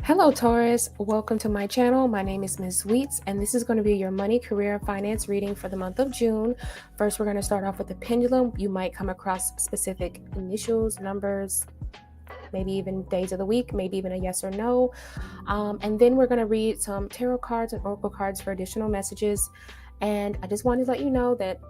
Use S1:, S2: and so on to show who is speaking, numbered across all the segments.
S1: Hello, Taurus. Welcome to my channel. My name is Ms. Sweets, and this is going to be your money, career, finance reading for the month of June. First, we're going to start off with the pendulum. You might come across specific initials, numbers, maybe even days of the week, maybe even a yes or no. And then we're going to read some tarot cards and oracle cards for additional messages. And I just wanted to let you know that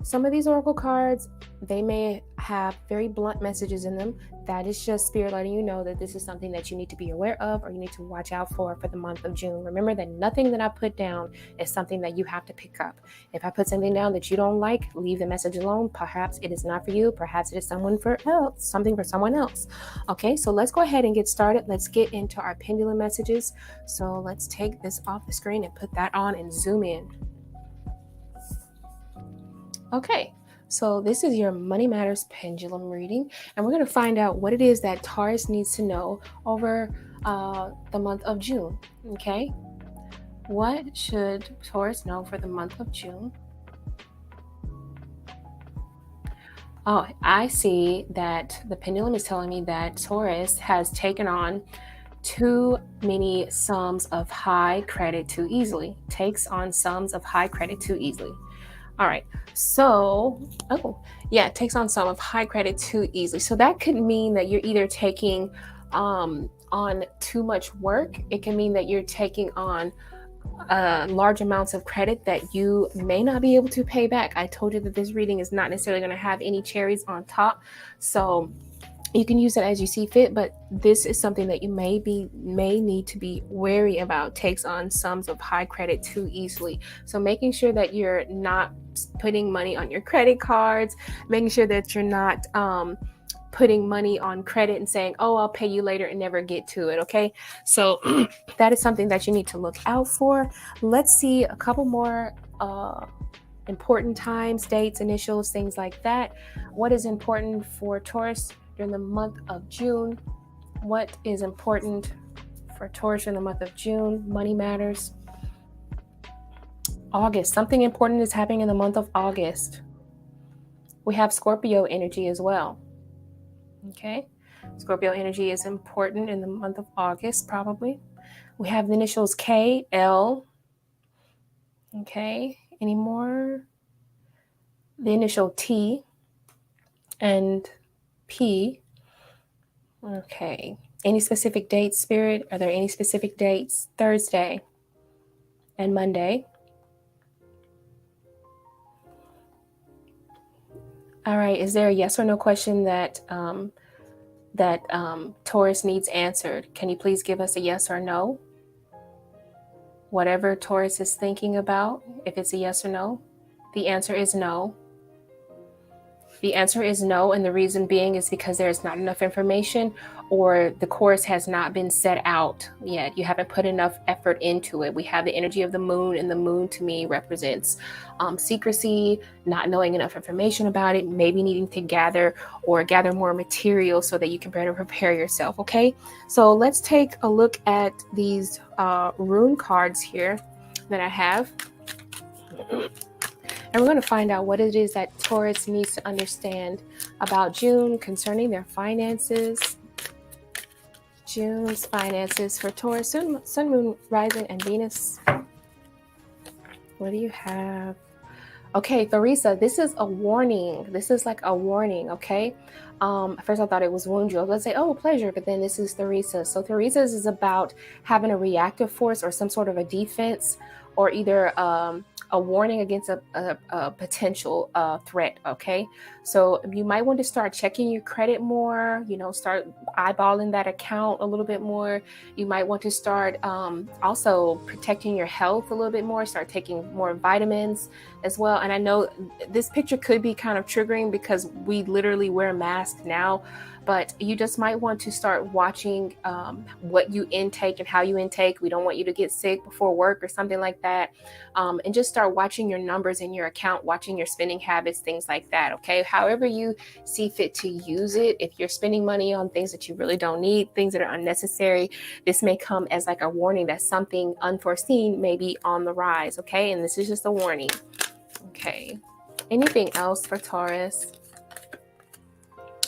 S1: some of these oracle cards, they may have very blunt messages in them. That is just spirit letting you know that this is something that you need to be aware of or you need to watch out for the month of June. Remember that nothing that I put down is something that you have to pick up. If I put something down that you don't like, leave the message alone. Perhaps it is not for you. Perhaps it is something for someone else. Okay, so let's go ahead and get started. Let's get into our pendulum messages. So let's take this off the screen and put that on and zoom in. Okay, so this is your Money Matters pendulum reading, and we're going to find out what it is that Taurus needs to know over the month of June. Okay, what should Taurus know for the month of June? Oh, I see that the pendulum is telling me that Taurus has taken on too many sums of high credit too easily. Takes on sums of high credit too easily. All right, so, takes on some of high credit too easily. So that could mean that you're either taking on too much work. It can mean that you're taking on large amounts of credit that you may not be able to pay back. I told you that this reading is not necessarily going to have any cherries on top. So you can use it as you see fit, but this is something that you may need to be wary about. Takes on sums of high credit too easily. So making sure that you're not putting money on your credit cards, making sure that you're not putting money on credit and saying, oh, I'll pay you later and never get to it. Okay, so that is something that you need to look out for. Let's see a couple more important times, dates, initials, things like that. What is important for Taurus during the month of June? What is important for Taurus in the month of June? Money matters. August. Something important is happening in the month of August. We have Scorpio energy as well. Okay. Scorpio energy is important in the month of August, probably. We have the initials K, L. Okay. Any more? The initial T and P. Okay. Any specific dates, Spirit? Are there any specific dates? Thursday and Monday. All right. Is there a yes or no question that Taurus needs answered? Can you please give us a yes or no? Whatever Taurus is thinking about, if it's a yes or no, the answer is no. The answer is no, and the reason being is because there's not enough information or the course has not been set out yet. You haven't put enough effort into it. We have the energy of the moon, and the moon to me represents secrecy, not knowing enough information about it, maybe needing to gather more material so that you can better prepare yourself, okay? So let's take a look at these rune cards here that I have. And we're going to find out what it is that Taurus needs to understand about June concerning their finances. June's finances for Taurus, Sun, Moon, Rising, and Venus. What do you have? Okay, Theresa, this is a warning. This is like a warning, okay? At first I thought it was wound you. I was going to say, oh, pleasure, but then this is Theresa. So Theresa's is about having a reactive force or some sort of a defense, or either a warning against a potential threat, okay? So you might want to start checking your credit more, start eyeballing that account a little bit more. You might want to start also protecting your health a little bit more, start taking more vitamins as well. And I know this picture could be kind of triggering because we literally wear masks now, but you just might want to start watching what you intake and how you intake. We don't want you to get sick before work or something like that. And just start watching your numbers in your account, watching your spending habits, things like that, okay? However you see fit to use it. If you're spending money on things that you really don't need, things that are unnecessary, this may come as like a warning that something unforeseen may be on the rise, okay? And this is just a warning, okay? Anything else for Taurus?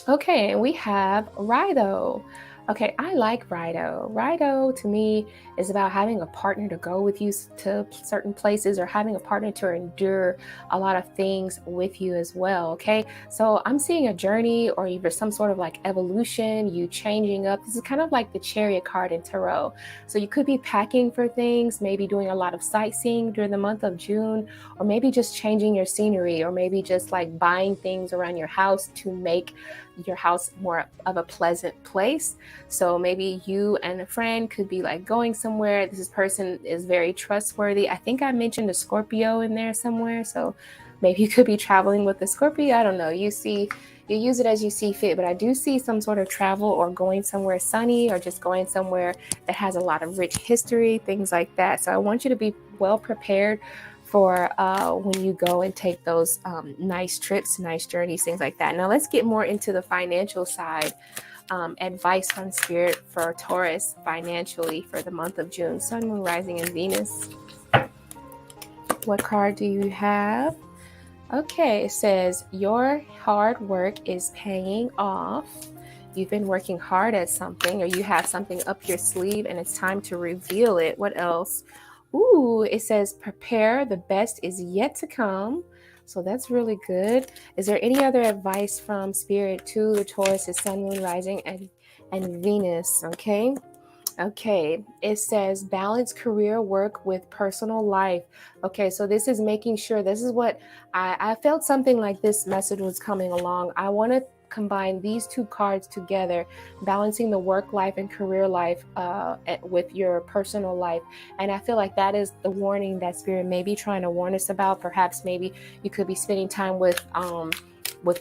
S1: Okay, and we have Rhino. Okay, I like Rido. Rido to me is about having a partner to go with you to certain places, or having a partner to endure a lot of things with you as well. Okay, so I'm seeing a journey or either some sort of like evolution, you changing up. This is kind of like the Chariot card in Tarot. So you could be packing for things, maybe doing a lot of sightseeing during the month of June, or maybe just changing your scenery, or maybe just like buying things around your house to make your house more of a pleasant place. So maybe you and a friend could be like going somewhere. This person is very trustworthy. I think I mentioned a Scorpio in there somewhere. So maybe you could be traveling with a Scorpio. I don't know. You use it as you see fit, but I do see some sort of travel or going somewhere sunny, or just going somewhere that has a lot of rich history, things like that. So I want you to be well prepared for when you go and take those nice trips, nice journeys, things like that. Now let's get more into the financial side. Advice from Spirit for Taurus financially for the month of June. Sun, Moon, Rising, and Venus. What card do you have? Okay, it says your hard work is paying off. You've been working hard at something, or you have something up your sleeve and it's time to reveal it. What else? Ooh, it says prepare, the best is yet to come. So that's really good. Is there any other advice from Spirit to the Taurus, Sun, Moon, Rising, and Venus? Okay, it says balance career work with personal life. Okay, so this is making sure, this is what I felt something like this message was coming along. I want to combine these two cards together, balancing the work life and career life with your personal life. And I feel like that is the warning that Spirit may be trying to warn us about. Perhaps maybe you could be spending time with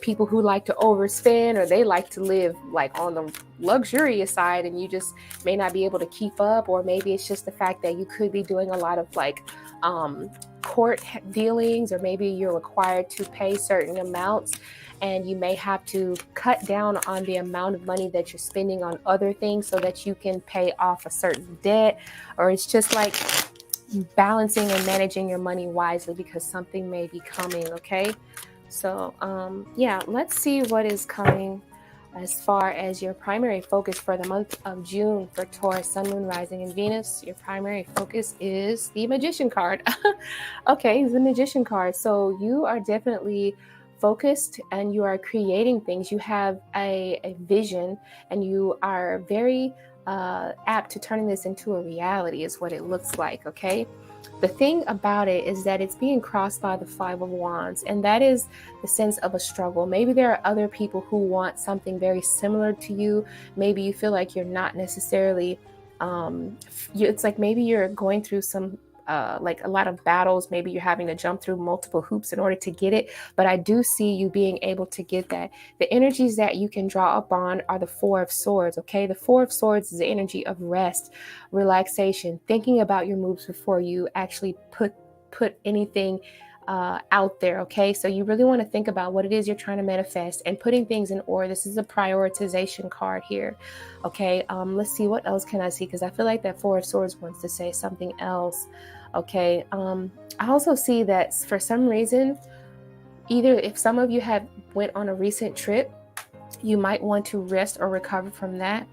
S1: people who like to overspend, or they like to live like on the luxurious side, and you just may not be able to keep up. Or maybe it's just the fact that you could be doing a lot of like court dealings, or maybe you're required to pay certain amounts, and you may have to cut down on the amount of money that you're spending on other things so that you can pay off a certain debt. Or it's just like balancing and managing your money wisely, because something may be coming. Okay, so yeah, let's see what is coming as far as your primary focus for the month of June for Taurus, Sun, Moon, Rising, and Venus. Your primary focus is the Magician card. Okay, the Magician card. So you are definitely focused and you are creating things. You have a vision, and you are very apt to turning this into a reality, is what it looks like. Okay, the thing about it is that it's being crossed by the Five of Wands, and that is the sense of a struggle. Maybe there are other people who want something very similar to you. Maybe you feel like you're not necessarily, it's like maybe you're going through some like a lot of battles. Maybe you're having to jump through multiple hoops in order to get it, but I do see you being able to get that. The energies that you can draw upon are the Four of Swords. Okay, the Four of Swords is the energy of rest, relaxation, thinking about your moves before you actually put anything out there. Okay, so you really want to think about what it is you're trying to manifest and putting things in order. This is a prioritization card here. Okay, let's see, what else can I see, because I feel like that Four of Swords wants to say something else. Okay, I also see that for some reason, either if some of you have went on a recent trip, you might want to rest or recover from that.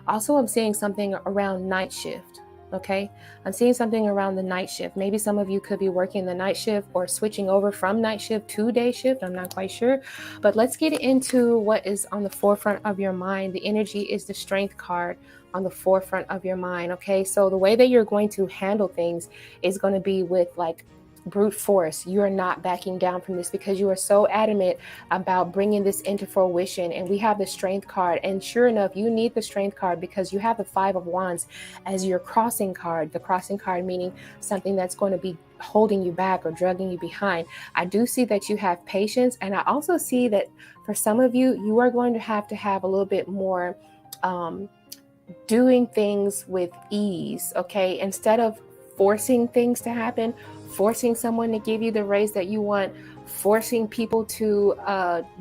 S1: Also, I'm seeing something around night shift. Okay, I'm seeing something around the night shift. Maybe some of you could be working the night shift or switching over from night shift to day shift. I'm not quite sure, but let's get into what is on the forefront of your mind. The energy is the Strength card on the forefront of your mind. Okay, so the way that you're going to handle things is going to be with like brute force. You are not backing down from this, because you are so adamant about bringing this into fruition. And we have the Strength card, and sure enough, you need the Strength card because you have the Five of Wands as your crossing card. The crossing card meaning something that's going to be holding you back or dragging you behind. I do see that you have patience, and I also see that for some of you, you are going to have a little bit more doing things with ease. Okay, instead of forcing things to happen, forcing someone to give you the raise that you want, forcing people to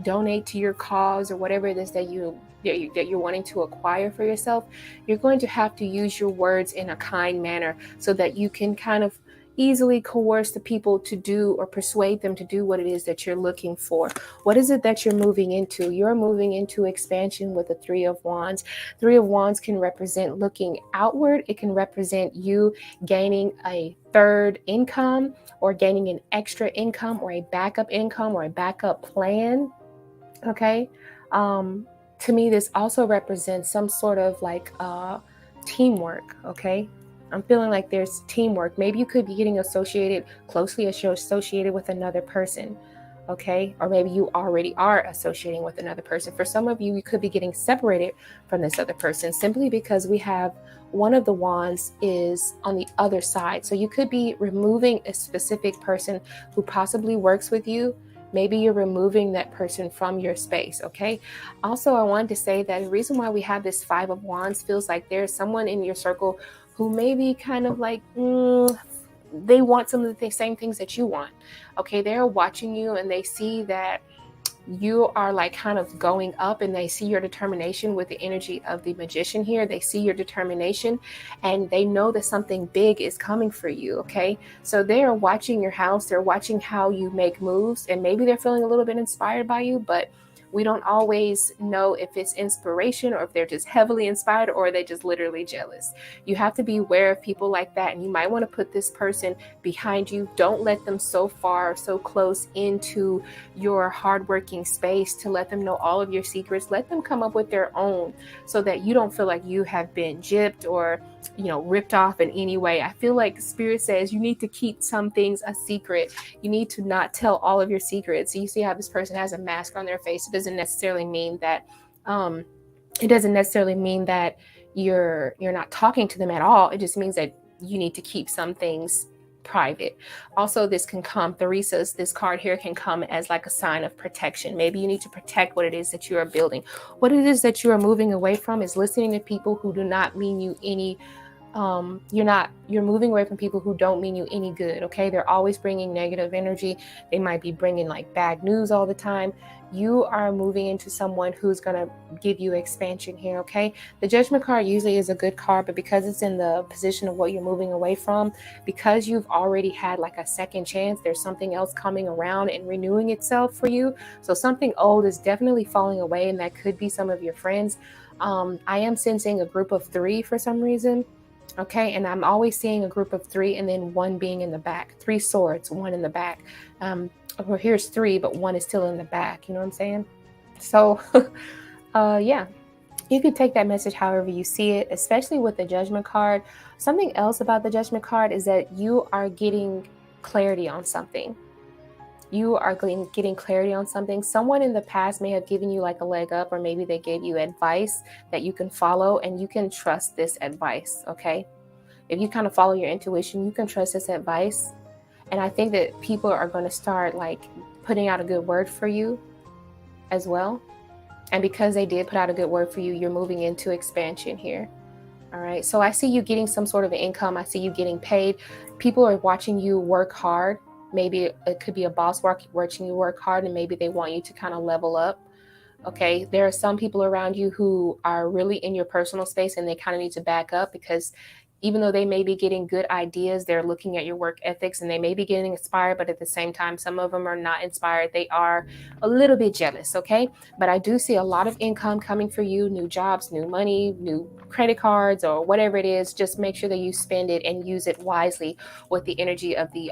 S1: donate to your cause or whatever it is that you're wanting to acquire for yourself, you're going to have to use your words in a kind manner so that you can kind of easily coerce the people to do or persuade them to do what it is that you're looking for. What is it that you're moving into? You're moving into expansion with the Three of Wands. Three of Wands can represent looking outward. It can represent you gaining a third income or gaining an extra income or a backup income or a backup plan. Okay. To me, this also represents some sort of like teamwork. Okay. I'm feeling like there's teamwork. Maybe you could be getting closely associated with another person. Okay. Or maybe you already are associating with another person. For some of you, you could be getting separated from this other person simply because we have one of the wands is on the other side. So you could be removing a specific person who possibly works with you. Maybe you're removing that person from your space, okay? Also, I wanted to say that the reason why we have this Five of Wands feels like there's someone in your circle who may be kind of like, they want some of the same things that you want, okay? They're watching you and they see that you are like kind of going up and they see your determination with the energy of the Magician here. They see your determination and they know that something big is coming for you. Okay. So they are watching your house. They're watching how you make moves and maybe they're feeling a little bit inspired by you, but we don't always know if it's inspiration or if they're just heavily inspired or they just literally jealous. You have to be aware of people like that. And you might want to put this person behind you. Don't let them so close into your hardworking space to let them know all of your secrets. Let them come up with their own so that you don't feel like you have been gypped or ripped off in any way. I feel like Spirit says you need to keep some things a secret. You need to not tell all of your secrets. So you see how this person has a mask on their face. It doesn't necessarily mean that you're not talking to them at all. It just means that you need to keep some things private. Also, this card here can come as like a sign of protection. Maybe you need to protect what it is that you are building. What it is that you are moving away from is listening to people who do not mean you any you're moving away from people who don't mean you any good. Okay, they're always bringing negative energy. They might be bringing like bad news all the time. You are moving into someone who's going to give you expansion here. Okay, the Judgment card usually is a good card, but because it's in the position of what you're moving away from, because you've already had like a second chance, there's something else coming around and renewing itself for you. So something old is definitely falling away, and that could be some of your friends. I am sensing a group of 3 for some reason. Okay, and I'm always seeing a group of 3 and then 1 being in the back. 3 swords, 1 in the back. Well, here's 3, but 1 is still in the back. You know what I'm saying? So, yeah, you can take that message however you see it, especially with the Judgment card. Something else about the Judgment card is that you are getting clarity on something. You are getting clarity on something. Someone in the past may have given you like a leg up, or maybe they gave you advice that you can follow and you can trust this advice. Okay. If you kind of follow your intuition, you can trust this advice. And I think that people are going to start like putting out a good word for you as well. And because they did put out a good word for you, you're moving into expansion here. All right. So I see you getting some sort of an income. I see you getting paid. People are watching you work hard. Maybe it could be a boss watching you work hard, and maybe they want you to kind of level up. Okay. There are some people around you who are really in your personal space and they kind of need to back up, because even though they may be getting good ideas, they're looking at your work ethics and they may be getting inspired, but at the same time, some of them are not inspired. They are a little bit jealous, okay? But I do see a lot of income coming for you, new jobs, new money, new credit cards, or whatever it is. Just make sure that you spend it and use it wisely with the energy of the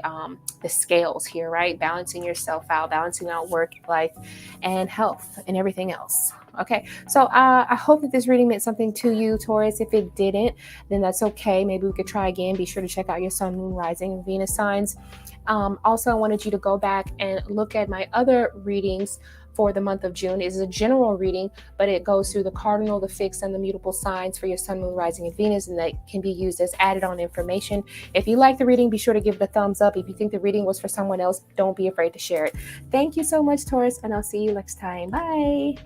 S1: scales here, right? Balancing yourself out, balancing out work, life, and health, and everything else. Okay, so I hope that this reading meant something to you, Taurus. If it didn't, then that's okay. Maybe we could try again. Be sure to check out your Sun, Moon, Rising, and Venus signs. Also, I wanted you to go back and look at my other readings for the month of June. It is a general reading, but it goes through the cardinal, the fixed, and the mutable signs for your Sun, Moon, Rising, and Venus, and that can be used as added on information. If you like the reading, be sure to give it a thumbs up. If you think the reading was for someone else, don't be afraid to share it. Thank you so much, Taurus, and I'll see you next time. Bye.